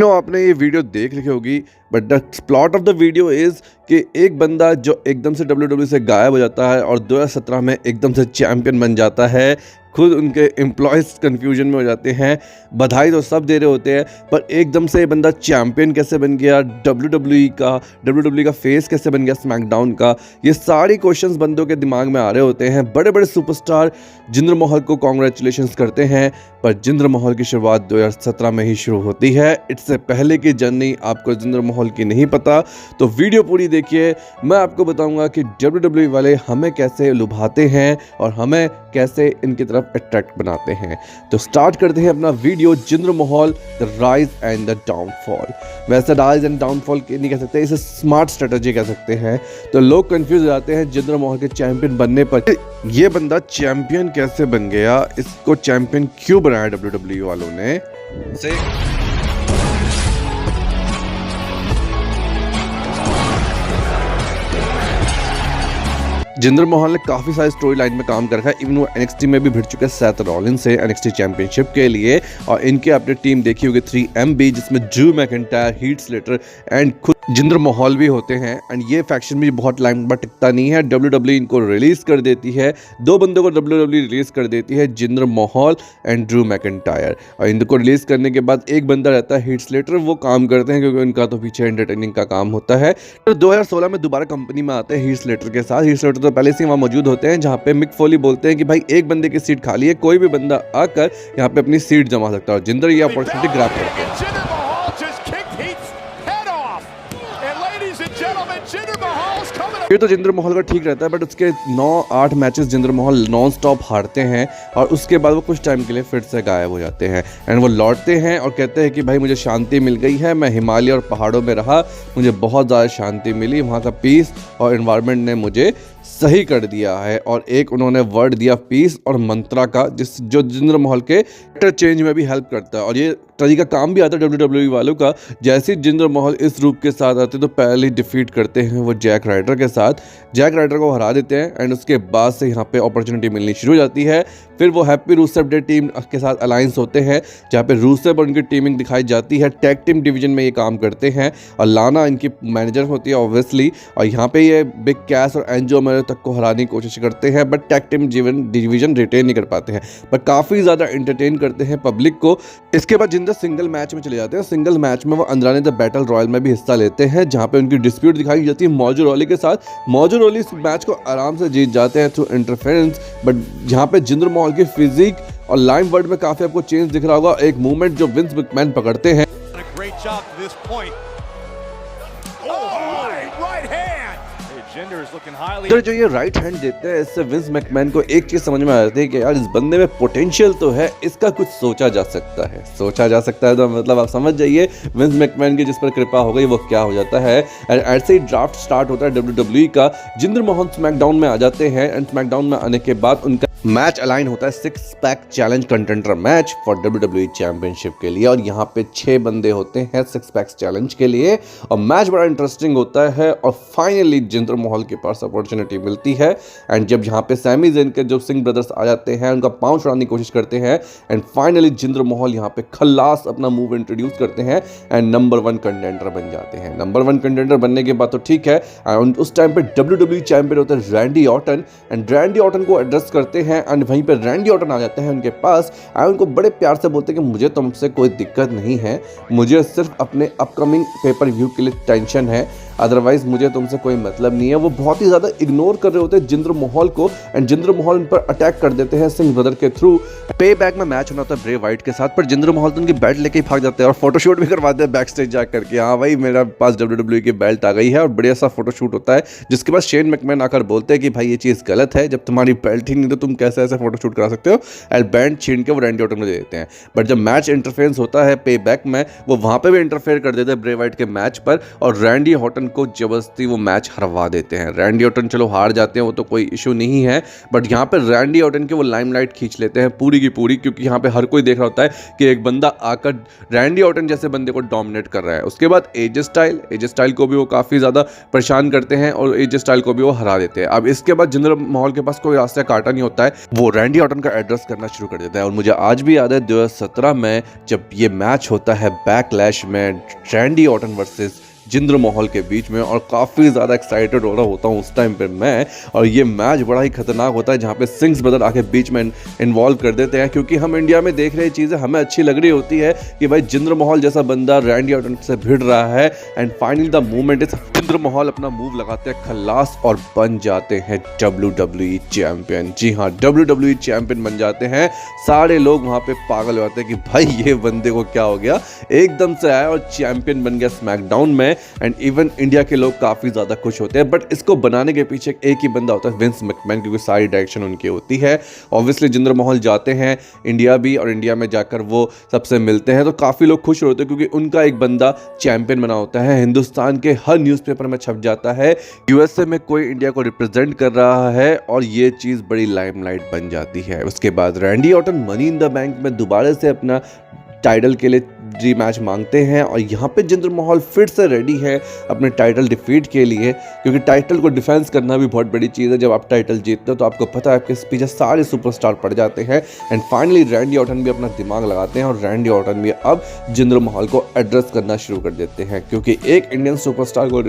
आपने ये वीडियो देख ली होगी, but the plot of the video is कि एक बंदा जो एकदम से WWE से गायब हो जाता है और 2017 में एकदम से चैम्पियन बन जाता है। खुद उनके एम्प्लॉयज़ कन्फ्यूजन में हो जाते हैं। बधाई तो सब दे रहे होते हैं, पर एकदम से बंदा चैम्पियन कैसे बन गया, WWE का फेस कैसे बन गया स्मैकडाउन का, ये सारे क्वेश्चंस बंदों के दिमाग में आ रहे होते हैं। बड़े बड़े सुपरस्टार जिंद्र महल को कॉन्ग्रेचुलेशंस करते हैं, पर जिंद्र महल की शुरुआत 2017 में ही शुरू होती है। इससे पहले की जर्नी आपको जिंद्र महल की नहीं पता, तो वीडियो पूरी देखिए। मैं आपको बताऊंगा कि WWE वाले हमें कैसे लुभाते हैं और हमें कैसे इनकी तरफ अट्रैक्ट बनाते हैं। तो स्टार्ट करते हैं अपना video, जिंद्र Mahal the rise and the downfall. वैसे राइज एंड डाउनफॉल नहीं कह सकते, इसे स्मार्ट स्ट्रेटजी कह सकते हैं। तो लोग कंफ्यूज हो जाते हैं जिंद्र महल के चैंपियन बनने पर, ये बंदा चैंपियन कैसे बन गया, इसको चैंपियन क्यों बनाया WWE वालों ने। जिंद्र महल ने काफ़ी सारी स्टोरी लाइन में काम कर रखा है। इवन वो NXT में भी भिड़ चुके हैं सेथ रॉलिन्स से NXT चैंपियनशिप के लिए, और इनके अपने टीम देखी होगी 3MB, जिसमें Drew McIntyre, Heath Slater and खुद जिंद्र महल भी होते हैं। एंड ये फैक्शन भी बहुत लाइन पर टिकता नहीं है, WWE इनको रिलीज कर देती है। दो बंदों को WWE रिलीज कर देती है, जिंद्र महल एंड ड्रू मैकिंटायर। और इनको रिलीज करने के बाद एक बंदा रहता है हीथ स्लेटर, वो काम करते हैं क्योंकि उनका तो पीछे एंटरटेनिंग का काम होता है। तो 2016 में दोबारा कंपनी में आते हैं हीथ स्लेटर के साथ। हीथ स्लेटर तो पहले से वहाँ मौजूद होते हैं, जहाँ पे मिक फोली बोलते हैं कि भाई एक बंदे की सीट खाली है, कोई भी बंदा आकर यहाँ पे अपनी सीट जमा सकता है, और जिंद्र ये अपॉर्चुनिटी ग्रैब करते हैं। ये तो जिंद्र महल का ठीक रहता है, बट उसके 9-8 मैचेस जिंद्र महल नॉन स्टॉप हारते हैं, और उसके बाद वो कुछ टाइम के लिए फिर से गायब हो जाते हैं। एंड वो लौटते हैं और कहते हैं कि भाई मुझे शांति मिल गई है, मैं हिमालय और पहाड़ों में रहा, मुझे बहुत ज़्यादा शांति मिली, वहाँ का पीस और एनवायरनमेंट ने मुझे सही कर दिया है। और एक उन्होंने वर्ड दिया पीस और मंत्रा का, जो जिंद्र महल के कैरेक्टर चेंज में भी हेल्प करता है, और ये तरीका काम भी आता है WWE वालों का। जैसे जिंद्र महल इस रूप के साथ आते तो पहले डिफीट करते हैं वो जैक राइडर के साथ, जैक राइडर को हरा देते हैं, एंड उसके बाद से यहाँ पे अपॉर्चुनिटी मिलनी शुरू हो जाती है। फिर वो हैप्पी रूसेफ डे टीम के साथ अलायंस होते हैं, जहाँ पे रूसेफ और उनकी टीमिंग दिखाई जाती है। टैग टीम डिवीजन में ये काम करते हैं, और लाना इनकी मैनेजर होती है ऑब्वियसली, और यहाँ पे ये बिग कैश और एंजो मेरे तक को हराने की कोशिश करते हैं, but tag team division retain नहीं कर पाते हैं, पर काफ़ी ज़्यादा एंटरटेन करते हैं पब्लिक को। इसके बाद जिंद्र सिंगल मैच में चले जाते हैं। सिंगल मैच में वो अंदरानी द बैटल रॉयल में भी हिस्सा लेते हैं, जहाँ पे उनकी डिस्प्यूट दिखाई जाती है मौजू रॉली के साथ। मौजू रॉली इस मैच को आराम से जीत जाते हैं थ्रू इंटरफेरेंस, बट जहाँ पे जिंद्र महल की फिजिक और लाइन वर्ड में काफ़ी आपको चेंज दिख रहा होगा। एक मूवमेंट जो विंस मैकमैन पकड़ते हैं, तो जो ये राइट हैंड देते हैं, इससे विंस मैकमैन को एक चीज समझ में आ जाती है कि यार इस बंदे में पोटेंशियल तो है, इसका कुछ सोचा जा सकता है। तो मतलब आप समझ जाइए विंस मैकमैन की जिस पर कृपा हो गई वो क्या हो जाता है। एंड ऐसे ही ड्राफ्ट स्टार्ट होता है WWE का। जिंद्र महल स्मैकडाउन में आ जाते हैं, एंड स्मैकडाउन में आने के बाद उनका मैच अलाइन होता है 6 pack challenge contender match for WWE championship के लिए, और यहाँ पे 6 बंदे होते हैं 6 पैक्स चैलेंज के लिए, और मैच बड़ा इंटरेस्टिंग होता है। और फाइनली जिंद्र महल के पास अपॉर्चुनिटी मिलती है, एंड जब यहाँ पे सैमी ज़ेन के जो सिंह ब्रदर्स आ जाते हैं, उनका पाँव छुड़ाने की कोशिश करते हैं, एंड फाइनली जिंद्र महल यहाँ पे खल्लास अपना मूव इंट्रोड्यूस करते हैं, एंड नंबर 1 कंटेंडर बन जाते हैं। नंबर 1 कंटेंडर बनने के बाद तो ठीक है, एंड उस टाइम पे WWE चैंपियन होते हैं Randy Orton, and Randy Orton को एड्रेस करते हैं, एंड वहीं पे रैंडी ऑर्टन आ जाते हैं उनके पास, एंड उनको बड़े प्यार से बोलते हैं कि मुझे तुमसे कोई दिक्कत नहीं है, मुझे सिर्फ अपने अपकमिंग पेपर व्यू के लिए टेंशन है, अदरवाइज मुझे तुमसे कोई मतलब नहीं है। वो बहुत ही ज़्यादा इग्नोर कर रहे होते हैं जिंद्र महल को, एंड जिंद्र महल उन पर अटैक कर देते हैं सिंह ब्रदर के थ्रू। पे बैक में मैच होना होता है ब्रे वाइट के साथ, पर जिंद्र महल तो उनकी बेल्ट लेके ही भाग जाते हैं और फोटोशूट भी करवाते हैं बैक स्टेज जाकर के, हाँ भाई मेरा पास WWE की बेल्ट आ गई है, और बढ़िया सा फोटोशूट होता है, जिसके बाद शेन मैकमैन आकर बोलते हैं कि भाई ये चीज़ गलत है, जब तुम्हारी बेल्ट ही नहीं तो तुम कैसे ऐसे फोटोशूट करा सकते हो, एंड बैंड छीन के वो रैंडी ऑर्टन को दे देते हैं। बट जब मैच इंटरफेरेंस होता है पे बैक में, वो वहाँ पे भी इंटरफेयर कर देते हैं ब्रे वाइट के मैच पर, और रैंडी ऑर्टन को जबरदस्ती वो मैच हरवा देते हैं। रैंडी ऑर्टन चलो हार जाते हैं, वो तो कोई इशू नहीं है, बट यहाँ पे रैंडी ऑर्टन के वो लाइमलाइट खींच लेते हैं पूरी की पूरी, क्योंकि यहाँ पे हर कोई देख रहा होता है कि एक बंदा आकर रैंडी ऑर्टन जैसे बंदे को डोमिनेट कर रहा है। उसके बाद एजे स्टाइल को भी वो काफ़ी ज़्यादा परेशान करते हैं और एजे स्टाइल को भी वो हरा देते हैं। अब इसके बाद जिंदर महल के पास कोई रास्ता काटा नहीं होता है, वो रैंडी ऑर्टन का एड्रेस करना शुरू कर देता है। और मुझे आज भी याद है 2017 में जब ये मैच होता है बैकलैश में रैंडी ऑर्टन वर्सेस जिंदर महल के बीच में, और काफ़ी ज़्यादा एक्साइटेड हो रहा होता हूँ उस टाइम पे मैं, और ये मैच बड़ा ही खतरनाक होता है जहाँ पे सिंग्स ब्रदर आके बीच में इन्वॉल्व कर देते हैं, क्योंकि हम इंडिया में देख रहे चीज़ें हमें अच्छी लग रही होती है कि भाई जिंदर महल जैसा बंदा रैंडी ऑर्टन से भिड़ रहा है, and finally the movement is Jinder महल अपना मूव लगाते हैं खल्लास और बन जाते हैं WWE चैंपियन। जी हाँ, WWE चैंपियन बन जाते हैं। सारे लोग वहाँ पे पागल हो जाते हैं कि भाई ये बंदे को क्या हो गया, एकदम से आया और चैंपियन बन गया स्मैकडाउन में, एंड इवन इंडिया के लोग काफ़ी ज़्यादा खुश होते हैं। बट इसको बनाने के पीछे एक ही बंदा होता है, विंस मैकमैन, क्योंकि सारी डायरेक्शन उनकी होती है। ऑब्वियसली जिंदर महल जाते हैं इंडिया भी, और इंडिया में जाकर वो सबसे मिलते हैं तो काफ़ी लोग खुश होते हैं, क्योंकि उनका एक बंदा चैंपियन बना होता है। हिंदुस्तान के हर न्यूज़पेपर में छप जाता है, यूएसए में कोई इंडिया को रिप्रेजेंट कर रहा है, और ये चीज़ बड़ी लाइमलाइट बन जाती है। उसके बाद Randy Orton money in the bank में दोबारा से अपना टाइटल के लिए रीमैच मांगते हैं, और यहाँ पे जिंदर महल फिर से रेडी है अपने टाइटल डिफीट के लिए, क्योंकि टाइटल को डिफेंस करना भी बहुत बड़ी चीज़ है। जब आप टाइटल जीतते हो तो आपको पता है आपके पीछे सारे सुपरस्टार पड़ जाते हैं, एंड फाइनली रैंडी ऑर्टन भी अपना दिमाग लगाते हैं, और रैंडी ऑर्टन भी अब जिंदर महल को एड्रेस करना शुरू कर देते हैं, क्योंकि एक इंडियन सुपरस्टार को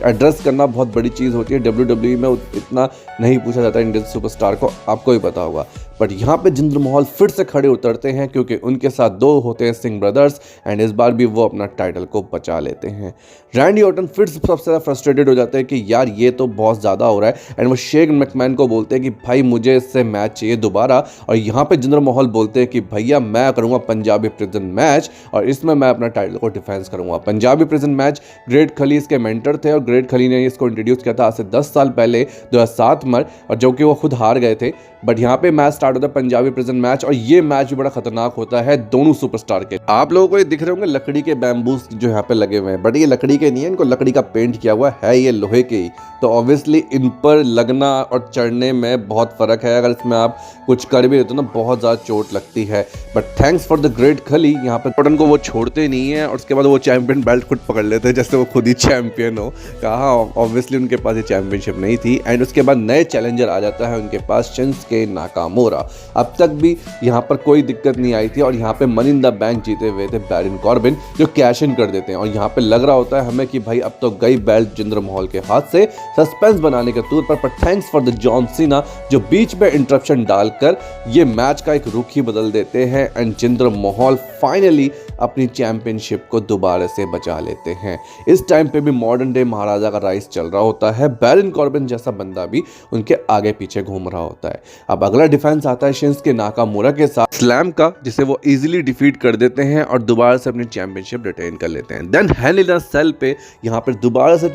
एड्रेस करना बहुत बड़ी चीज़ होती है। WWE में इतना नहीं पूछा जाता इंडियन सुपरस्टार को, आपको ही पता होगा। बट यहाँ पे जिंदर महल फिर से खड़े उतरते हैं, क्योंकि उनके साथ दो होते हैं सिंह ब्रदर्स, एंड इस बार भी वो अपना टाइटल को बचा लेते हैं। रैंडी ऑर्टन फिर से सबसे ज़्यादा फ्रस्ट्रेटेड हो जाते हैं कि यार ये तो बहुत ज़्यादा हो रहा है, एंड वो शेन मैकमैन को बोलते हैं कि भाई मुझे इससे मैच चाहिए दोबारा, और यहाँ पे जिंदर महल बोलते हैं कि भैया मैं करूँगा पंजाबी प्रिजन मैच, और इसमें मैं अपना टाइटल को डिफेंस करूँगा। पंजाबी प्रिजन मैच ग्रेट खली इसके मेंटर थे, और ग्रेट खली ने इसको इंट्रोड्यूस किया था आज से 10 साल पहले 2007 में, और जो कि वो खुद हार गए थे। बट यहाँ पे मैच स्टार्ट होता है पंजाबी प्रिजन मैच, और ये मैच भी बड़ा खतरनाक होता है दोनों सुपरस्टार के। आप लोगों को ये दिख रहे होंगे लकड़ी के बैम्बूस जो यहाँ पे लगे हुए हैं, बट ये लकड़ी के नहीं है, इनको लकड़ी का पेंट किया हुआ है, ये लोहे के ही। तो ऑब्वियसली इन पर लगना और चढ़ने में बहुत फर्क है, अगर इसमें आप कुछ कर भी देते हो ना बहुत ज़्यादा चोट लगती है। But thanks for the great खली, यहाँ पे ऑर्टन को वो छोड़ते नहीं है, और उसके बाद वो चैंपियन बेल्ट खुद पकड़ लेते हैं जैसे वो खुद ही चैंपियन हो। कहा ऑब्वियसली उनके पास ये चैंपियनशिप नहीं थी, एंड उसके बाद नए चैलेंजर आ जाता है उनके पास, शिंसुके नाकामोरा। अब तक भी यहाँ पर कोई दिक्कत नहीं आई थी, और यहाँ पे मनी इन द बैंक जीते हुए थे बैरन कॉर्बिन, जो कैश इन कर देते हैं। और यहाँ पे लग रहा होता है हमें कि भाई अब तो गई बेल्ट जिंदर महल के हाथ से, सस्पेंस बनाने के तौर पर thanks for the John Cena जो बीच में इंटरप्शन डालकर ये मैच का एक रुख ही बदल देते हैं, एंड जिंदर महल फाइनली अपनी चैंपियनशिप को दोबारा से बचा लेते हैं। इस टाइम पे भी मॉडर्न डे महाराजा का राइज चल रहा होता है, बैरन कॉर्बिन जैसा बंदा भी उनके आगे पीछे घूम रहा होता है। अब अगला डिफेंस आता है शिंसुके नाकामोरा के साथ स्लैम का, जिसे वो इजीली डिफीट कर देते हैं और दोबारा से अपनी चैंपियनशिप रिटेन कर लेते हैं। देन हेल इन अ सेल पे यहाँ पर दोबारा से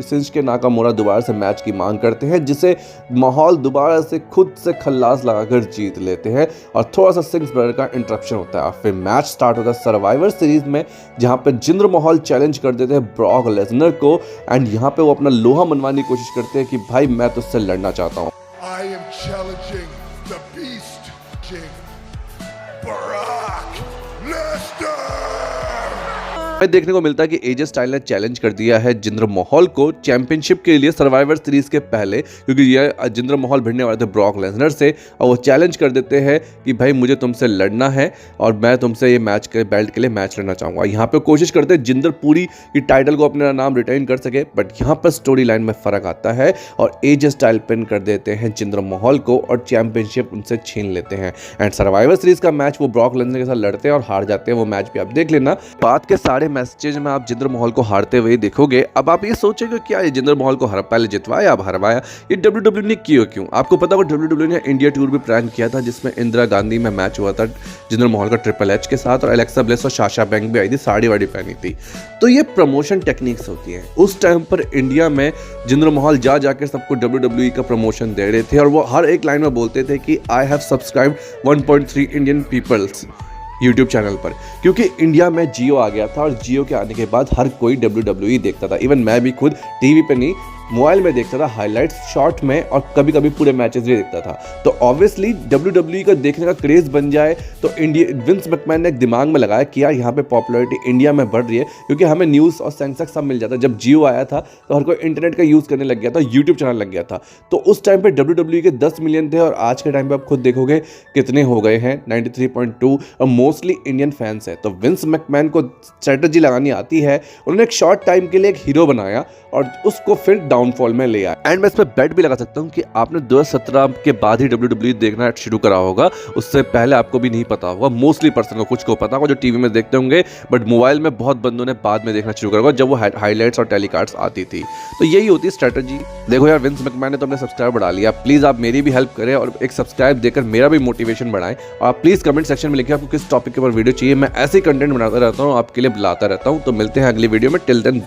शिंसुके नाकामोरा दोबारा से मैच की मांग करते हैं, जिसे महल दोबारा से खुद से खल्लास लगाकर जीत लेते हैं, और थोड़ा सा सिंह ब्रदर का इंटरप्शन होता है। फिर मैच स्टार्ट होता है सर्वाइवर सीरीज में, जहाँ पे जिंदर महल चैलेंज कर देते हैं ब्रॉक लेसनर को, एंड यहाँ पे वो अपना लोहा मनवाने की कोशिश करते हैं कि भाई मैं तुझसे लड़ना चाहता हूँ। I am challenging the beast, King Brock Lesnar. देखने को मिलता है कि एजे स्टाइल ने चैलेंज कर दिया है जिंदर महल को चैंपियनशिप के लिए सर्वाइवर सीरीज के पहले, क्योंकि ये जिंदर महल भिड़ने वाले थे ब्रॉक लेसनर से, और वो चैलेंज कर देते हैं कि भाई मुझे तुमसे लड़ना है, और मैं तुमसे ये मैच के बेल्ट के लिए मैच लड़ना चाहूँगा। यहाँ पे कोशिश करते हैं जिंदर पूरी की टाइटल को अपना नाम रिटेन कर सके, बट यहाँ पर स्टोरी लाइन में फ़र्क आता है, और एजे स्टाइल पिन कर देते हैं जिंदर महल को, और चैंपियनशिप उनसे छीन लेते हैं। एंड सर्वाइवर सीरीज का मैच वो ब्रॉक लेसनर के साथ लड़ते हैं और हार जाते हैं। वो मैच भी आप देख लेना, बात के सारे मैचेज में आप जिंदर महल को हारते हुए देखोगे। अब आप ये सोचेंगे क्या ये जिंदर महल को पहले जितवाया अब हरवाया, ये WWE ने क्यों? आपको पता होगा WWE ने इंडिया टूर भी प्लान किया था, जिसमें इंदिरा गांधी में मैच हुआ था जिंदर महल का ट्रिपल एच के साथ, और एलेक्सा ब्लेस और साशा बैंक भी आई थी, साड़ी वाड़ी पहनी थी। तो ये प्रमोशन टेक्निक्स होती हैं। उस टाइम पर इंडिया में जिंदर महल जा जाकर सबको WWE का प्रमोशन दे रहे थे, और वो हर एक लाइन में बोलते थे कि I have subscribed 1.3 Indian peoples YouTube channel पर, क्योंकि इंडिया में जियो आ गया था और जियो के आने के बाद हर कोई WWE देखता था। इवन मैं भी खुद टीवी पे नहीं, मोबाइल में देखता था, हाइलाइट्स शॉर्ट में, और कभी कभी पूरे मैचेस भी देखता था। तो ऑब्वियसली WWE का देखने का क्रेज बन जाए तो विंस मैकमैन ने एक दिमाग में लगाया कि यार यहाँ पे पॉपुलैरिटी इंडिया में बढ़ रही है, क्योंकि हमें न्यूज़ और सेंसेक्स सब मिल जाता है। जब जियो आया था तो हर कोई इंटरनेट का यूज़ करने लग गया था, यूट्यूब चैनल लग गया था। तो उस टाइम पे WWE के 10 मिलियन थे और आज के टाइम पे आप खुद देखोगे कितने हो गए हैं, 93.2, और मोस्टली इंडियन फैंस है। तो विंस मैकमैन को स्ट्रेटजी लगानी आती है। उन्होंने एक शॉर्ट टाइम के लिए एक हीरो बनाया और उसको फिर डाउनफॉल में ले आया। एंड मैं इस पर बेट भी लगा सकता हूँ कि आपने 2017 के बाद ही WWE देखना शुरू करा होगा, उससे पहले आपको भी नहीं पता होगा। मोस्टली पर्सन को, कुछ को पता होगा जो टीवी में देखते होंगे, बट मोबाइल में बहुत बंदों ने बाद में देखना शुरू करा होगा जब वो हाईलाइट्स और टेलीकास्ट्स आती थी। तो यही होती है स्ट्रेटजी। देखो यार, विंस मैकमैन ने तो अपने सब्सक्राइब बढ़ा लिया, प्लीज़ आप मेरी भी हेल्प करें और एक सब्सक्राइब देकर मेरा भी मोटिवेशन बढ़ाएं। और आप प्लीज़ कमेंट सेक्शन में लिखें आपको किस टॉपिक के ऊपर वीडियो चाहिए। मैं ऐसे कंटेंट बनाता रहता हूँ, आपके लिए बुलाता रहता हूँ। तो मिलते हैं अगली वीडियो में। Till then